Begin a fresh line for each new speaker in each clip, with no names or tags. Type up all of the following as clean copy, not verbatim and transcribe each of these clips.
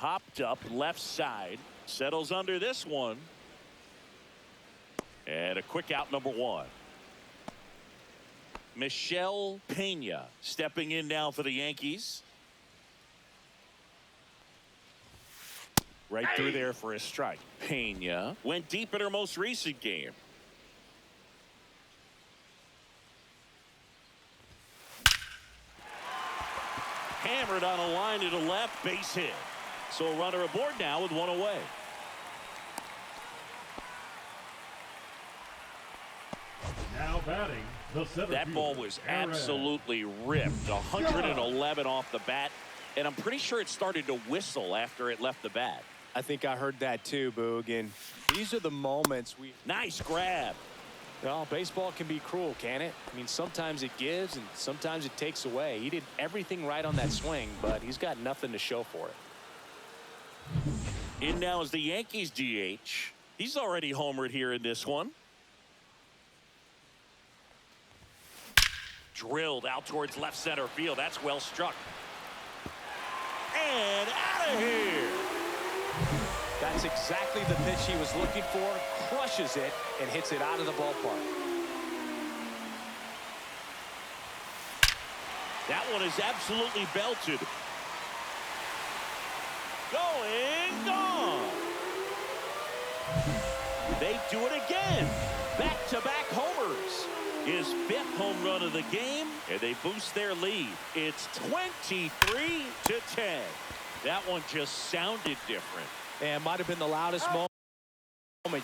Popped up left side. Settles under this one. And a quick out, number one. Michelle Pena stepping in now for the Yankees. Right through there for a strike. Pena went deep in her most recent game. Hammered on a line to the left, base hit. So a runner aboard now with one away.
Now batting, the center
that
fielder,
ball was absolutely ripped. 111 off the bat. And I'm pretty sure it started to whistle after it left the bat.
I think I heard that too, Boog. And these are the moments we...
Nice grab.
Well, baseball can be cruel, can it? I mean, sometimes it gives and sometimes it takes away. He did everything right on that swing, but he's got nothing to show for it.
In now is the Yankees DH. He's already homered here in this one. Drilled out towards left center field. That's well struck. And out of here.
That's exactly the pitch he was looking for. Crushes it and hits it out of the ballpark.
That one is absolutely belted. Gone. They do it again. Back-to-back homers. His 5th home run of the game, and they boost their lead. It's 23-10. That one just sounded different.
And might have been the loudest moment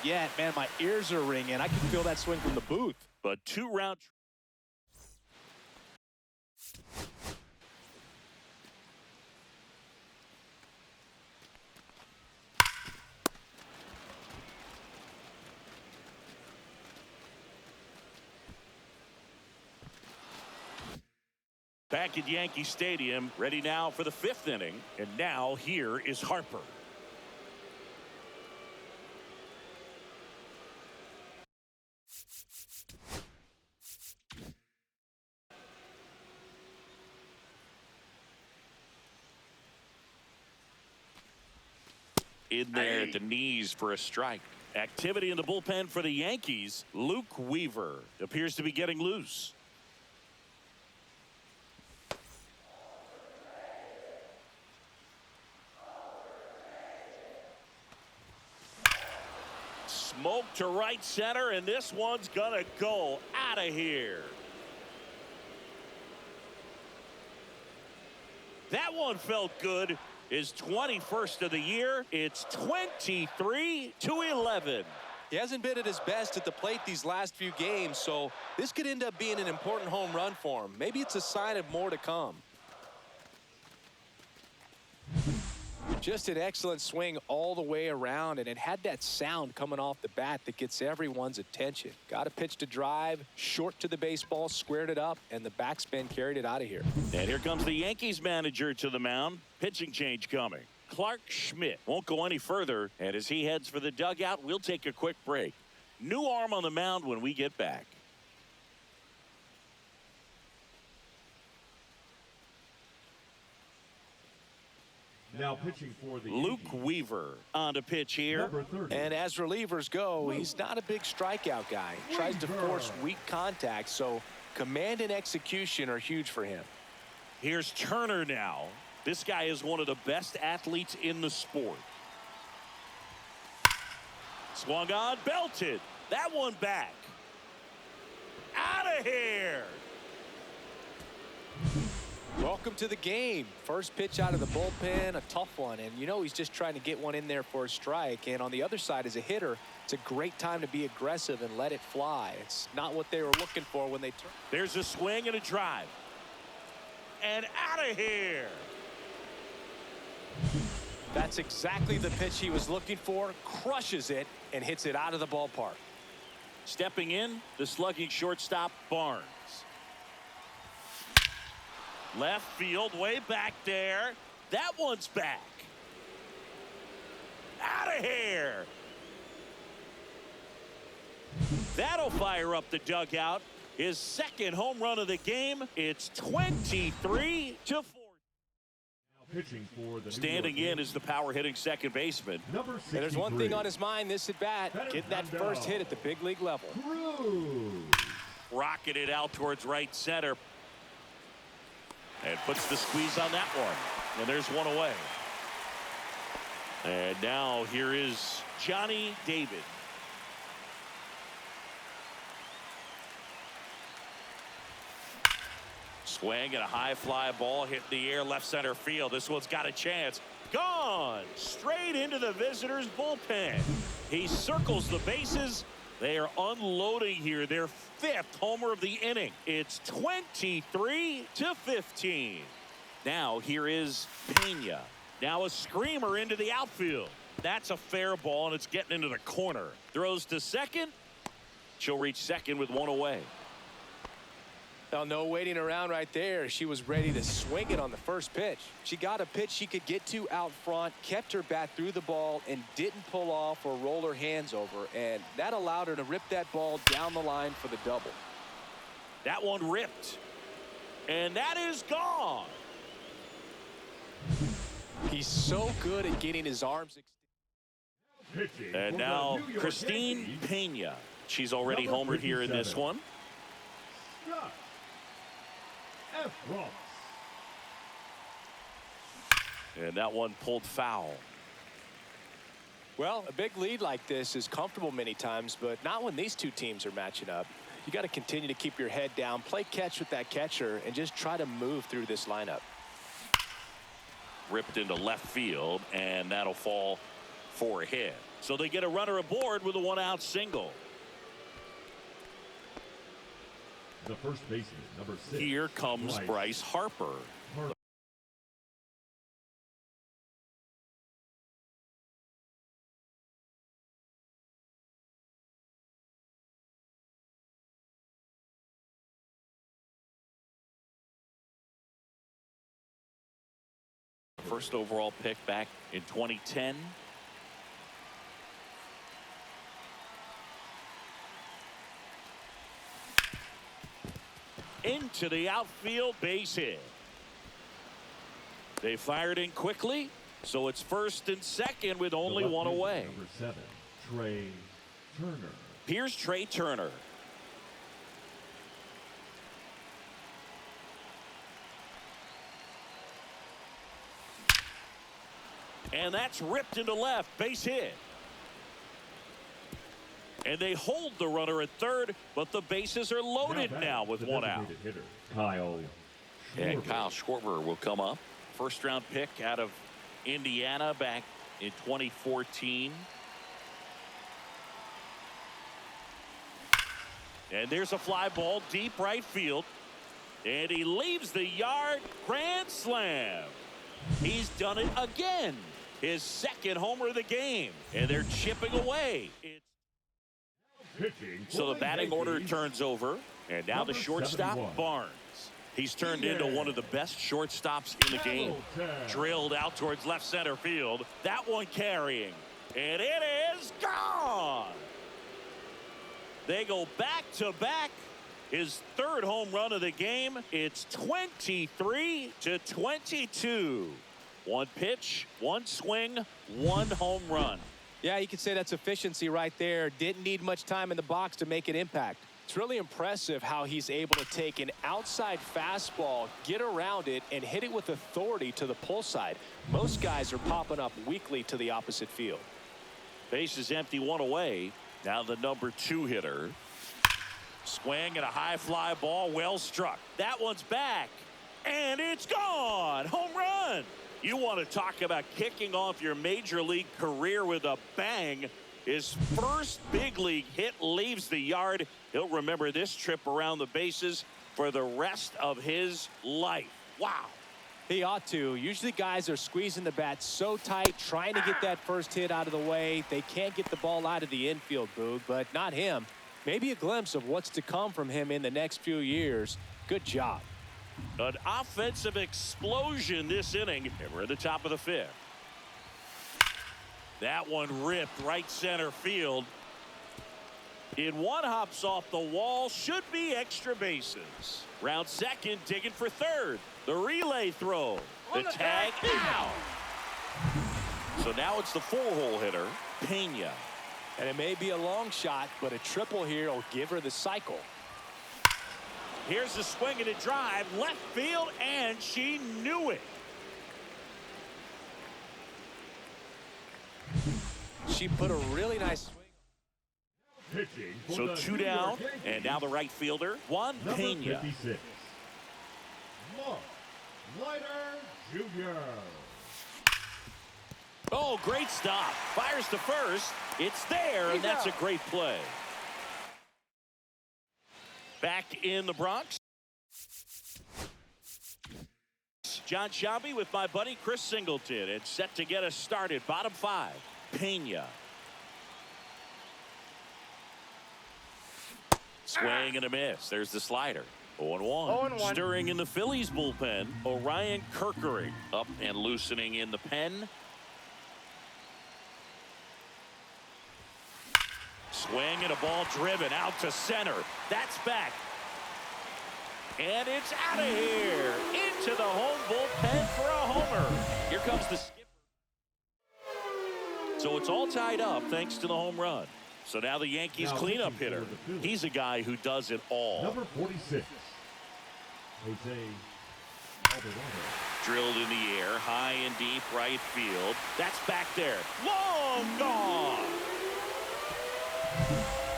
yet. Man, my ears are ringing. I can feel that swing from the booth.
But 2-round. Back at Yankee Stadium, ready now for the 5th inning. And now here is Harper. In there at the knees for a strike. Activity in the bullpen for the Yankees. Luke Weaver appears to be getting loose. Smoke to right center, and this one's gonna go out of here. That one felt good. His 21st of the year. It's 23-11.
He hasn't been at his best at the plate these last few games, so this could end up being an important home run for him. Maybe it's a sign of more to come. Just an excellent swing all the way around, and it had that sound coming off the bat that gets everyone's attention. Got a pitch to drive, short to the baseball, squared it up, and the backspin carried it out of here.
And here comes the Yankees manager to the mound. Pitching change coming. Clark Schmidt won't go any further, and as he heads for the dugout, we'll take a quick break. New arm on the mound when we get back.
Now pitching for the
Luke
Yankees,
Weaver on to pitch here.
And as relievers go, he's not a big strikeout guy. He tries to force weak contact, so command and execution are huge for him.
Here's Turner now. This guy is one of the best athletes in the sport. Swung on, belted. That one back. Out of here.
Welcome to the game. First pitch out of the bullpen, a tough one. And you know he's just trying to get one in there for a strike. And on the other side, as a hitter, it's a great time to be aggressive and let it fly. It's not what they were looking for when they turned.
There's a swing and a drive. And out of here.
That's exactly the pitch he was looking for. Crushes it and hits it out of the ballpark.
Stepping in, the slugging shortstop, Barnes. Left field, way back there. That one's back. Out of here. That'll fire up the dugout. His 2nd home run of the game. It's 23-4.
Pitching for the New
Standing
York
in is the power hitting second baseman.
number
And there's one
63,
thing on his mind this at bat, getting that first hit at the big league level.
Cruz.
Rocketed out towards right center. And puts the squeeze on that one. And there's one away. And now here is Johnny David. Swing and a high fly ball hit the air left center field. This one's got a chance. Gone straight into the visitors bullpen. He circles the bases. They are unloading here their 5th homer of the inning. It's 23-15. Now here is Pena. Now a screamer into the outfield. That's a fair ball, and it's getting into the corner. Throws to second. She'll reach second with one away.
Well, no waiting around right there. She was ready to swing it on the first pitch. She got a pitch she could get to out front, kept her bat through the ball, and didn't pull off or roll her hands over. And that allowed her to rip that ball down the line for the double.
That one ripped. And that is gone.
He's so good at getting his arms extended.
Pitching
And
for
now
the New York
Christine
Yankees,
Pena. She's already
number
homered here in this
57.
one.
Scott F. Ross.
And that one pulled foul.
Well, a big lead like this is comfortable many times, but not when these two teams are matching up. You got to continue to keep your head down, play catch with that catcher, and just try to move through this lineup.
Ripped into left field, and that'll fall for a hit. So they get a runner aboard with a 1-out single.
The first baseman, number 6.
Here comes Bryce Harper. First overall pick back in 2010. Into the outfield, base hit. They fired in quickly, so it's first and second with only one away.
Number 7, Trey Turner.
Here's Trey Turner. And that's ripped into left, base hit. And they hold the runner at third, but the bases are loaded now with one out.
Hitter, Kyle
And Kyle Schwarber will come up. First round pick out of Indiana back in 2014. And there's a fly ball deep right field. And he leaves the yard. Grand slam. He's done it again. His 2nd homer of the game. And they're chipping away. So the batting order turns over. And now the shortstop,
71.
Barnes. He's turned into one of the best shortstops in the game. Drilled out towards left center field. That one carrying. And it is gone. They go back to back. His 3rd home run of the game. It's 23-22. One pitch, one swing, one home run.
Yeah, you could say that's efficiency right there. Didn't need much time in the box to make an impact. It's really impressive how he's able to take an outside fastball, get around it, and hit it with authority to the pull side. Most guys are popping up weakly to the opposite field.
Base is empty, one away. Now the number 2 hitter. Swing and a high fly ball, well struck. That one's back, and it's gone. Home run. You want to talk about kicking off your major league career with a bang. His first big league hit leaves the yard. He'll remember this trip around the bases for the rest of his life. Wow.
He ought to. Usually guys are squeezing the bat so tight, trying to get that first hit out of the way. They can't get the ball out of the infield, Boog, but not him. Maybe a glimpse of what's to come from him in the next few years. Good job.
An offensive explosion this inning. And we're at the top of the 5th. That one ripped right center field. In one, hops off the wall, should be extra bases. Round second, digging for third. The relay throw. The tag out. So now it's the 4-hole hitter, Pena.
And it may be a long shot, but a triple here will give her the cycle.
Here's the swing and a drive, left field, and she knew it.
She put a really nice swing.
Pitching for
So
the
2
New
down,
York Yankees,
and now the right fielder, Juan
number
Pena.
56, Mark Leiter Jr.
Oh, great stop. Fires to first. It's there, and that's a great play. Back in the Bronx. John Shelby with my buddy Chris Singleton. It's set to get us started. Bottom 5. Pena. Swing and a miss. There's the slider. 0-1. Stirring in the Phillies bullpen. Orion Kerkering up and loosening in the pen. Swing and a ball driven out to center. That's back. And it's out of here. Into the home bullpen for a homer. Here comes the skipper. So it's all tied up thanks to the home run. So now the Yankees cleanup hitter. He's a guy who does it all.
Number 46, Jose Alvarado.
Drilled in the air, high and deep right field. That's back there. Long gone.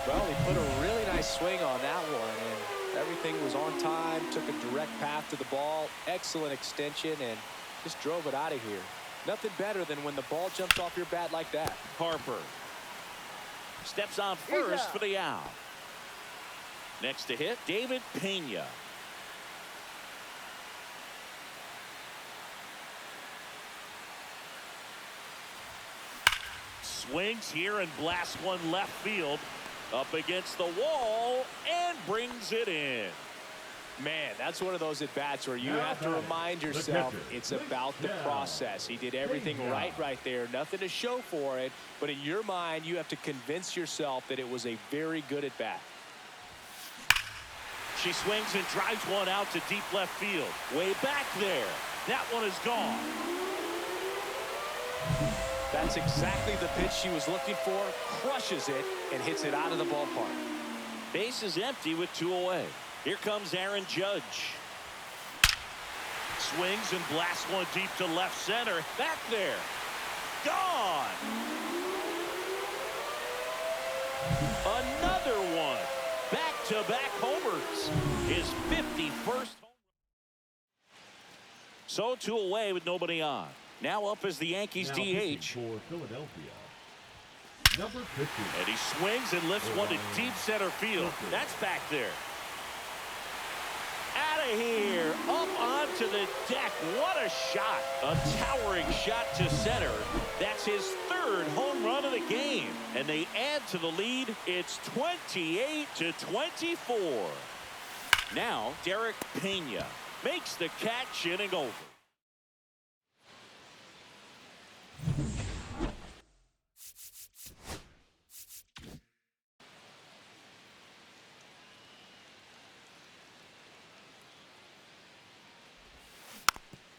Well, he put a really nice swing on that one, and everything was on time, took a direct path to the ball, excellent extension, and just drove it out of here. Nothing better than when the ball jumps off your bat like that.
Harper steps on first for the out. Next to hit, David Pena. Swings here and blasts one left field up against the wall and brings it in.
Man, that's one of those at-bats where you have to remind yourself it's about the process. He did everything right there. Nothing to show for it, but in your mind, you have to convince yourself that it was a very good at-bat.
She swings and drives one out to deep left field. Way back there. That one is gone.
That's exactly the pitch she was looking for. Crushes it and hits it out of the ballpark.
Base is empty with 2 away. Here comes Aaron Judge. Swings and blasts one deep to left center. Back there. Gone. Another one. Back-to-back homers. His 51st. So 2 away with nobody on. Now up as the Yankees
Now
DH.
for Philadelphia, number 50.
And he swings and lifts one to deep center field. That's back there. Out of here, up onto the deck. What a shot. A towering shot to center. That's his 3rd home run of the game. And they add to the lead. It's 28-24. Now, Derek Pena makes the catch, inning over.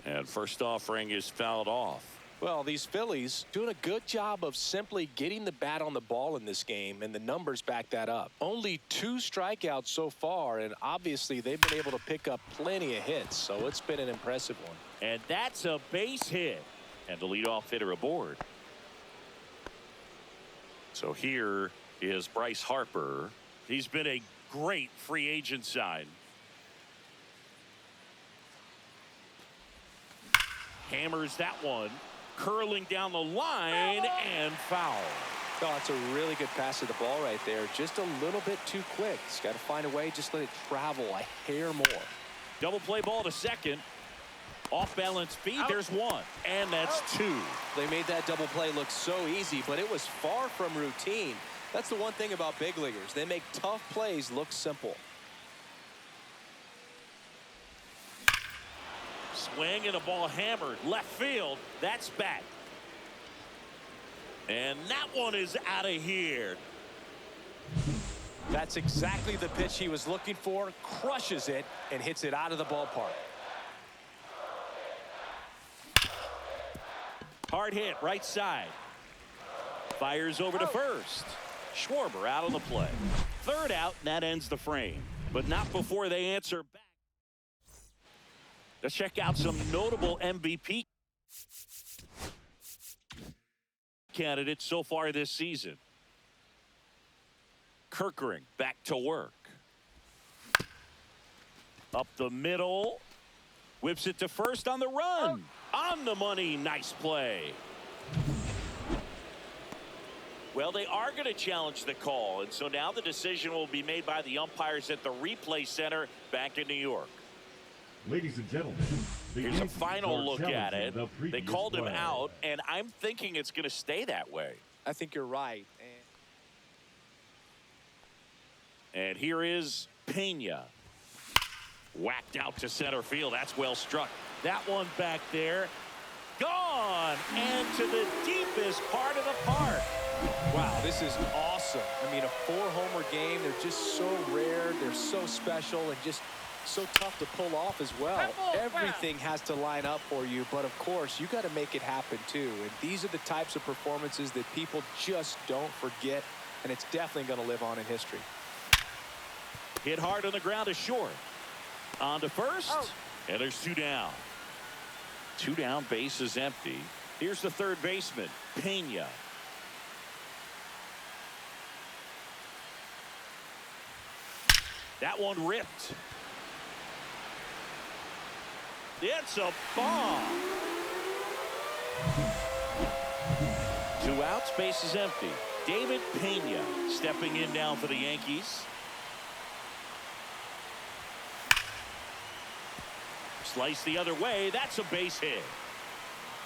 And first offering is fouled off.
Well, these Phillies doing a good job of simply getting the bat on the ball in this game, and the numbers back that up. Only 2 strikeouts so far, and obviously they've been able to pick up plenty of hits, so it's been an impressive one.
And that's a base hit. And the leadoff hitter aboard. So here is Bryce Harper. He's been a great free agent sign. Hammers that one. Curling down the line and foul.
Oh, it's a really good pass to the ball right there. Just a little bit too quick. He's got to find a way. Just let it travel a hair more.
Double play ball to second. Off balance speed. There's 1. And that's 2.
They made that double play look so easy, but it was far from routine. That's the one thing about big leaguers. They make tough plays look simple.
Swing and a ball hammered left field. That's back. And that one is out of here.
That's exactly the pitch he was looking for. Crushes it and hits it out of the ballpark.
Hard hit, right side. Fires over to first. Schwarber out on the play. Third out, and that ends the frame. But not before they answer back. Let's check out some notable MVP candidates so far this season. Kerkering back to work. Up the middle. Whips it to first on the run. On the money. Nice play. Well, they are going to challenge the call, and so now the decision will be made by the umpires at the replay center back in New York.
Ladies and gentlemen,
here's a final look at it. They called him out, and I'm thinking it's going to stay that way.
I think you're right.
And here is Pena. Whacked out to center field. That's well struck. That one back there. Gone. And to the deepest part of the park.
Wow, this is awesome. I mean, a 4-homer game. They're just so rare. They're so special and just so tough to pull off as well. Everything has to line up for you, but of course, you got to make it happen too. And these are the types of performances that people just don't forget, and it's definitely going to live on in history.
Hit hard on the ground is short. On to first, and there's 2 down. 2 down, base is empty. Here's the third baseman, Pena. That one ripped. It's a bomb. 2 outs, base is empty. David Pena stepping in now for the Yankees. Slice the other way. That's a base hit.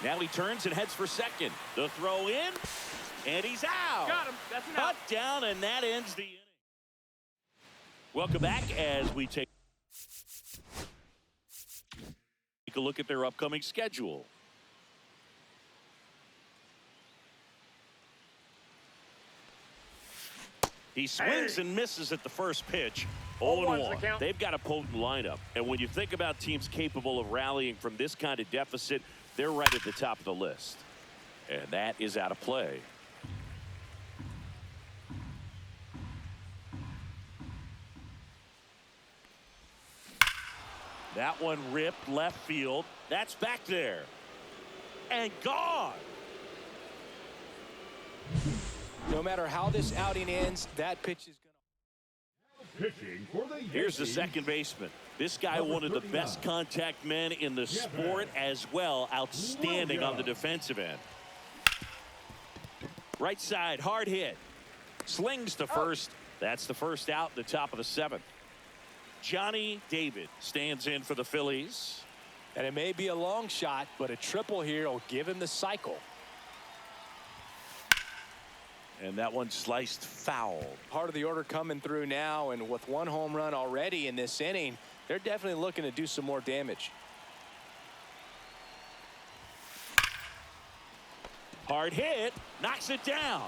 Now he turns and heads for second. The throw in, and he's out.
Got him. That's an
Cut
out.
down, and that ends the inning. Welcome back as we take a look at their upcoming schedule. He swings and misses at the first pitch. 0-1. They've got a potent lineup. And when you think about teams capable of rallying from this kind of deficit, they're right at the top of the list. And that is out of play. That one ripped left field. That's back there. And gone.
No matter how this outing ends, that pitch is going to...
Pitching for the Yankees.
Here's the second baseman. This guy,
Number
one of the
39.
best contact men in the sport as well. Outstanding on the defensive end. Right side, hard hit. Slings to first. That's the first out in the top of the 7th. Johnny David stands in for the Phillies.
And it may be a long shot, but a triple here will give him the cycle.
And that one sliced foul.
Part of the order coming through now, and with 1 home run already in this inning, they're definitely looking to do some more damage.
Hard hit, knocks it down.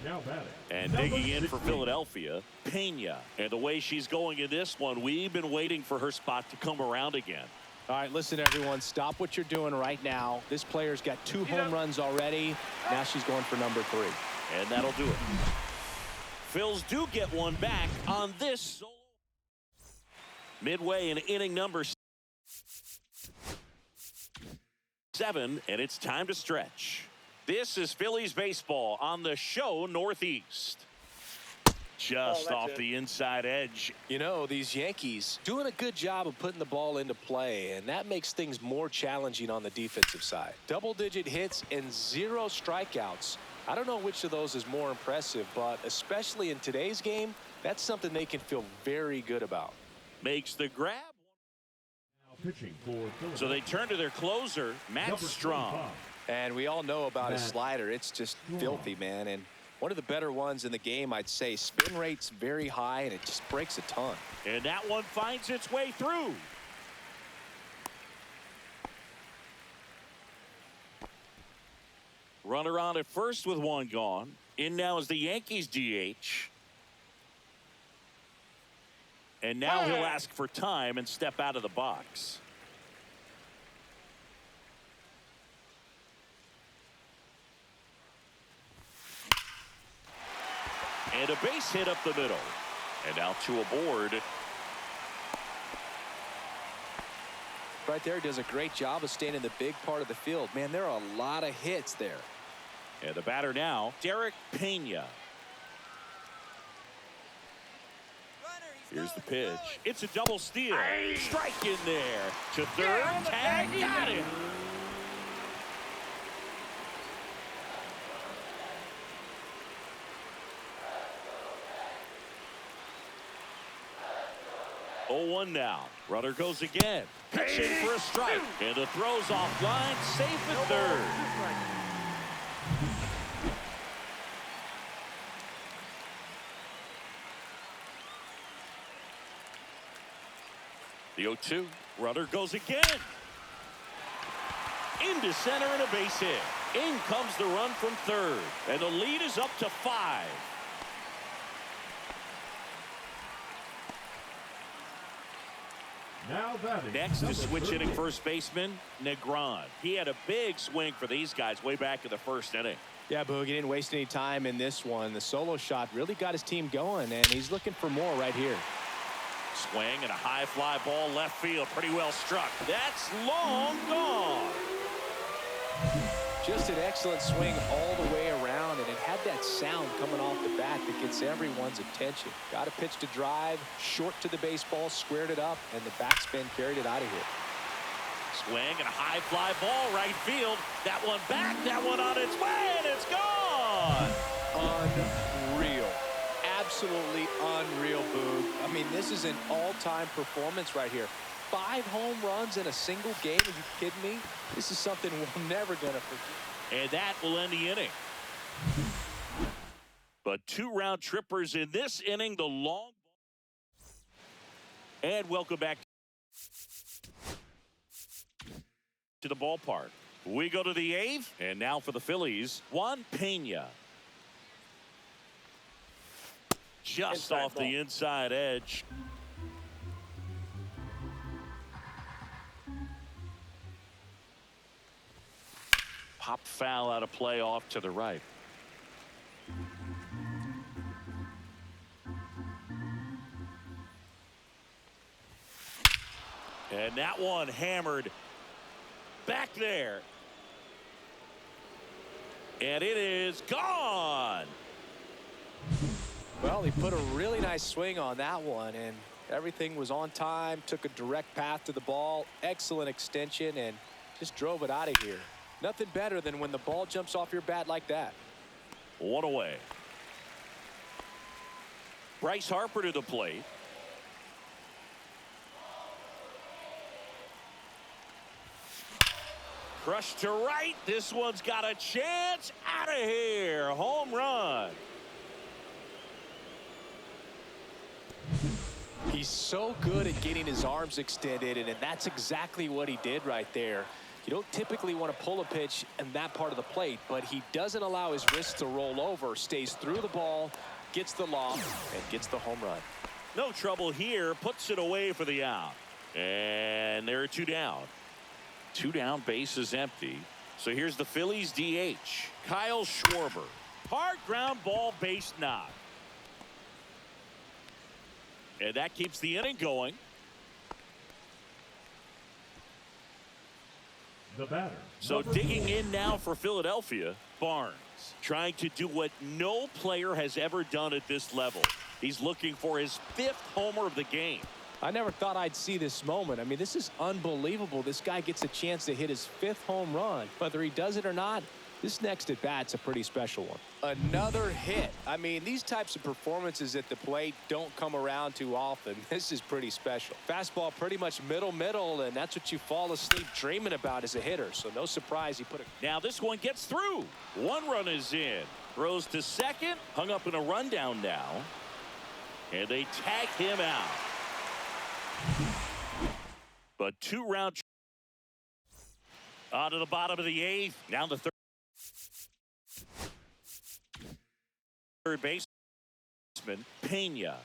Now batting.
And
Number
digging in for
16.
Philadelphia, Pena. And the way she's going in this one, we've been waiting for her spot to come around again.
All right, listen, everyone, stop what you're doing right now. This player's got 2 home runs already. Now she's going for number 3.
And that'll do it. Phils do get one back on this solo. Midway in inning number 7, and it's time to stretch. This is Phillies baseball on the show Northeast. Just off the inside edge.
You know, these Yankees doing a good job of putting the ball into play, and that makes things more challenging on the defensive side. Double-digit hits and 0 strikeouts. I don't know which of those is more impressive, but especially in today's game, that's something they can feel very good about.
Makes the grab.
Now pitching for Philadelphia.
So they turn to their closer, Matt
Number
Strong.
25.
And we all know about his
Matt
slider. It's just
Strong.
filthy, man. And one of the better ones in the game, I'd say. Spin rate's very high, and it just breaks a ton.
And that one finds its way through. Runner on at first with one gone. In now is the Yankees DH. And now he'll ask for time and step out of the box. And a base hit up the middle. And now two aboard.
Right there, does a great job of staying in the big part of the field. Man, there are a lot of hits there.
And the batter now, Derek Pena. Here's the pitch. It's a double steal. Strike in there. To third. Tag. Got it. Oh, 1 now. Runner goes again. Pitching for a strike. And the throw's offline. Safe at third. The 0-2. Runner goes again. Into center and a base hit. In comes the run from third. And the lead is up to 5.
Now batting.
Next is switch hitting
38.
first baseman Negron. He had a big swing for these guys way back in the first inning.
Yeah, Boog, he didn't waste any time in this one. The solo shot really got his team going, and he's looking for more right here.
Swing and a high fly ball left field. Pretty well struck. That's long gone.
Just an excellent swing all the way around, and it had that sound coming off the bat that gets everyone's attention. Got a pitch to drive, short to the baseball, squared it up, and the backspin carried it out of here.
Swing and a high fly ball right field. That one back, that one on its way, and it's gone.
Unreal. Absolutely unreal, Boog. I mean, this is an all-time performance right here. 5 home runs in a single game. Are you kidding me? This is something we're never going to forget.
And that will end the inning. But 2 round trippers in this inning. The long ball. And welcome back to the ballpark. We go to the 8th. And now for the Phillies, Juan Pena. Just
Inside
off
ball.
the inside edge. Pop foul out of play off to the right. And that one hammered back there. And it is gone.
Well, he put a really nice swing on that one, and everything was on time, took a direct path to the ball, excellent extension, and just drove it out of here. Nothing better than when the ball jumps off your bat like that.
1 away. Bryce Harper to the plate. Crushed to right. This one's got a chance. Out of here. Home run.
He's so good at getting his arms extended, and that's exactly what he did right there. You don't typically want to pull a pitch in that part of the plate, but he doesn't allow his wrists to roll over, stays through the ball, gets the loft, and gets the home run.
No trouble here. Puts it away for the out. And there are 2 down. 2 down, base is empty. So here's the Phillies DH, Kyle Schwarber. Hard ground ball, base knock. And that keeps the inning going.
The batter.
So
number
digging
4.
in now for Philadelphia, Barnes. Trying to do what no player has ever done at this level. He's looking for his 5th homer of the game.
I never thought I'd see this moment. I mean, this is unbelievable. This guy gets a chance to hit his 5th home run. Whether he does it or not, this next at bat's a pretty special one. Another hit. I mean, these types of performances at the plate don't come around too often. This is pretty special. Fastball pretty much middle, and that's what you fall asleep dreaming about as a hitter. So no surprise he put it.
Now this one gets through. 1 run is in. Throws to second. Hung up in a rundown now. And they tag him out. But 2 round on to the bottom of the 8th. Now the 3rd. third baseman Pena.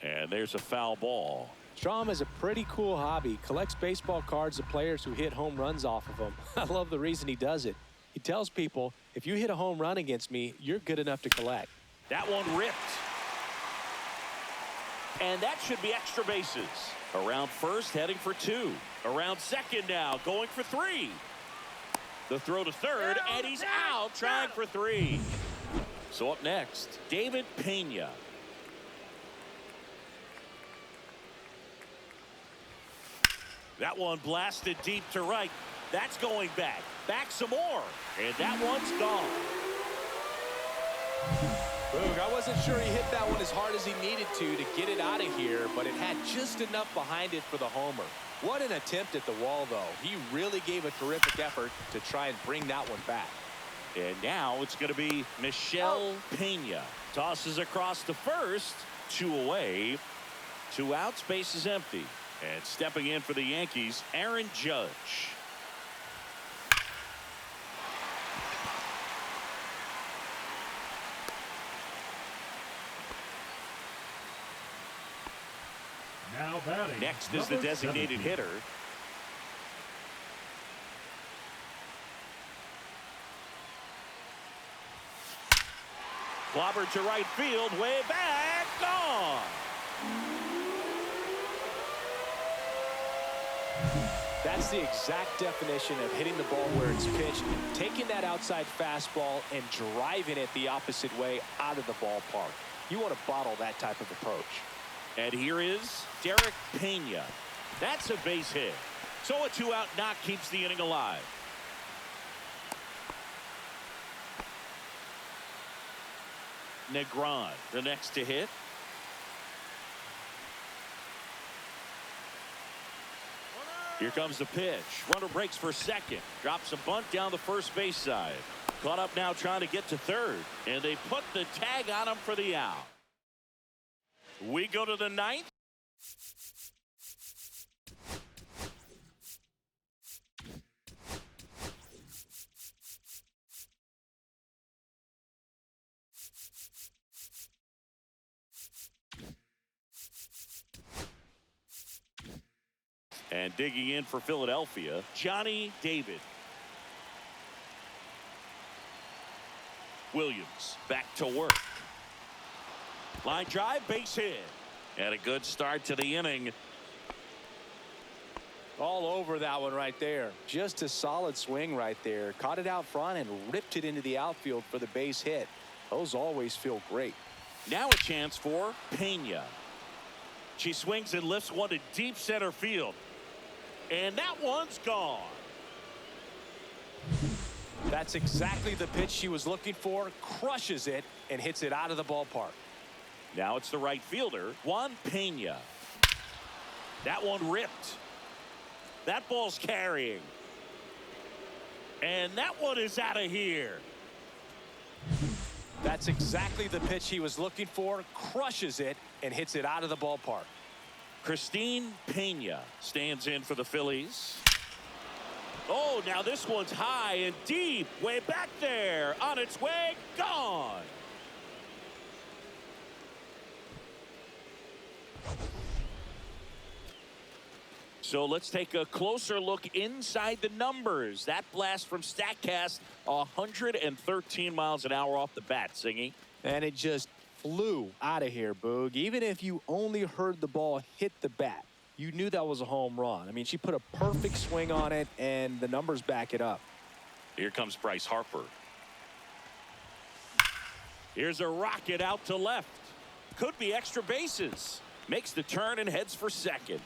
And there's a foul ball.
Strom has a pretty cool hobby. Collects baseball cards of players who hit home runs off of them. I love the reason he does it. He tells people, if you hit a home run against me, you're good enough to collect.
That one ripped. And that should be extra bases. Around first, heading for 2. Around second now, going for 3. The throw to third, and he's out, trying for 3. So up next, David Pena. That one blasted deep to right. That's going back. Back some more. And that one's gone.
Boog, I wasn't sure he hit that one as hard as he needed to get it out of here, but it had just enough behind it for the homer. What an attempt at the wall, though. He really gave a terrific effort to try and bring that one back.
And now it's going to be Michel Pena. Tosses across to first. 2 away. 2 outs. Base is empty. And stepping in for the Yankees, Aaron Judge.
Now batting.
Next is the designated
17.
hitter. Clobbered to right field, way back, gone.
That's the exact definition of hitting the ball where it's pitched, taking that outside fastball and driving it the opposite way out of the ballpark. You want to bottle that type of approach.
And here is Derek Pena. That's a base hit. So a 2-out knock keeps the inning alive. Negron, the next to hit. Here comes the pitch. Runner breaks for second. Drops a bunt down the first base side. Caught up now trying to get to third. And they put the tag on him for the out. We go to the 9th. And digging in for Philadelphia, Johnny David. Williams back to work. Line drive, base hit. And a good start to the inning.
All over that one right there. Just a solid swing right there. Caught it out front and ripped it into the outfield for the base hit. Those always feel great.
Now a chance for Pena. She swings and lifts one to deep center field. And that one's gone.
That's exactly the pitch she was looking for. Crushes it and hits it out of the ballpark.
Now it's the right fielder, Juan Pena. That one ripped. That ball's carrying. And that one is out of here.
That's exactly the pitch he was looking for. Crushes it and hits it out of the ballpark.
Christine Pena stands in for the Phillies. Oh, now this one's high and deep. Way back there. On its way. Gone. So let's take a closer look inside the numbers. That blast from StatCast, 113 miles an hour off the bat, Singy.
And it just flew out of here, Boog. Even if you only heard the ball hit the bat, you knew that was a home run. I mean, she put a perfect swing on it, and the numbers back it up.
Here comes Bryce Harper. Here's a rocket out to left. Could be extra bases. Makes the turn and heads for second.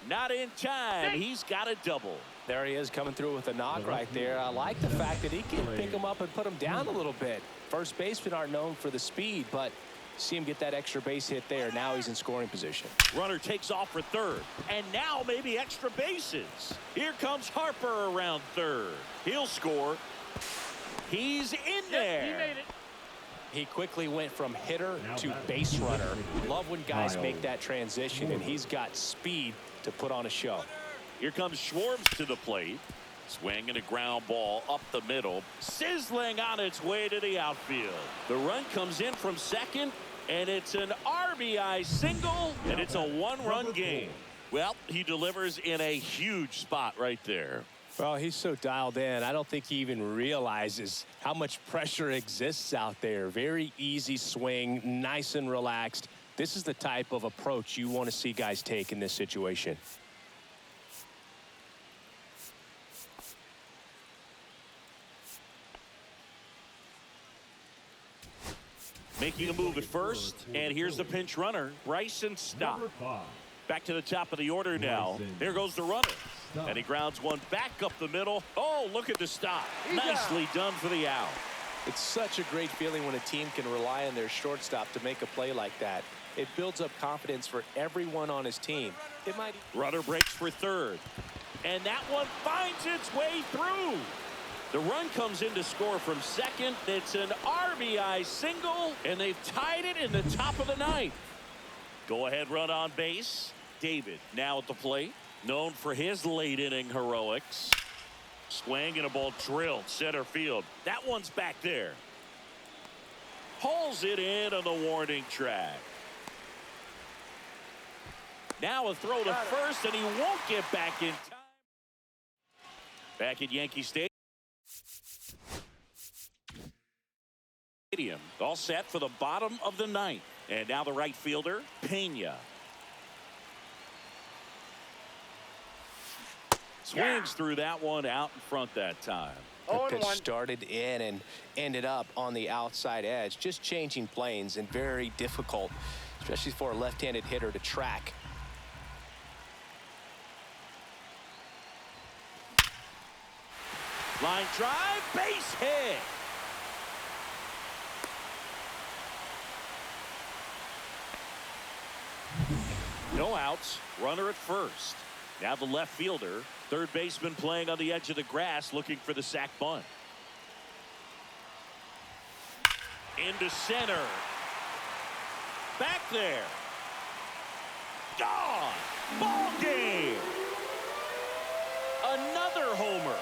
Not in time. He's got a double.
There he is coming through with a knock right there. I like the fact that he can pick him up and put him down a little bit. First basemen aren't known for the speed, but see him get that extra base hit there. Now he's in scoring position.
Runner takes off for third. And now maybe extra bases. Here comes Harper around third. He'll score. He's in there.
He made it.
He quickly went from hitter to base runner. Love when guys make that transition, and he's got speed to put on a show.
Here comes Schwartz to the plate. Swinging a ground ball up the middle. Sizzling on its way to the outfield. The run comes in from second, and it's an RBI single, and it's a one-run game. Well, he delivers in a huge spot right there.
Well, he's so dialed in, I don't think he even realizes how much pressure exists out there. Very easy swing, nice and relaxed. This is the type of approach you want to see guys take in this situation.
Making a move at first, and here's the pinch runner, Bryson Stott. Back to the top of the order now. There goes the runner. And he grounds one back up the middle. Oh, look at the stop. Nicely done for the out.
It's such a great feeling when a team can rely on their shortstop to make a play like that. It builds up confidence for everyone on his team.
Runner breaks for third. And that one finds its way through. The run comes in to score from second. It's an RBI single, and they've tied it in the top of the ninth. Go-ahead run on base. David now at the plate, known for his late-inning heroics. Swing and a ball drilled center field. That one's back there. Hauls it in on the warning track. Now a throw to first, and he won't get back in time. Back at Yankee Stadium. All set for the bottom of the ninth. And now the right fielder, Pena. Swings through that one out in front that time.
The pitch started in and ended up on the outside edge. Just changing planes and very difficult, especially for a left-handed hitter to track.
Line drive, base hit. No outs, runner at first. Now the left fielder, third baseman playing on the edge of the grass looking for the sac bunt. Into center. Back there. Gone. Ball game. Another homer.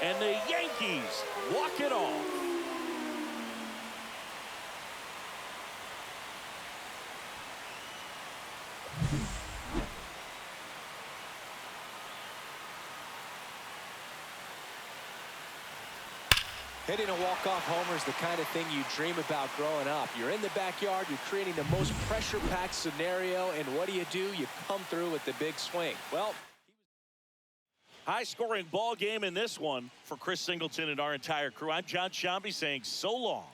And the Yankees walk it off.
Hitting a walk-off homer is the kind of thing you dream about growing up. You're in the backyard, you're creating the most pressure-packed scenario, and what do? You come through with the big swing. Well,
high-scoring ball game in this one for Chris Singleton and our entire crew. I'm John Shambi saying so long.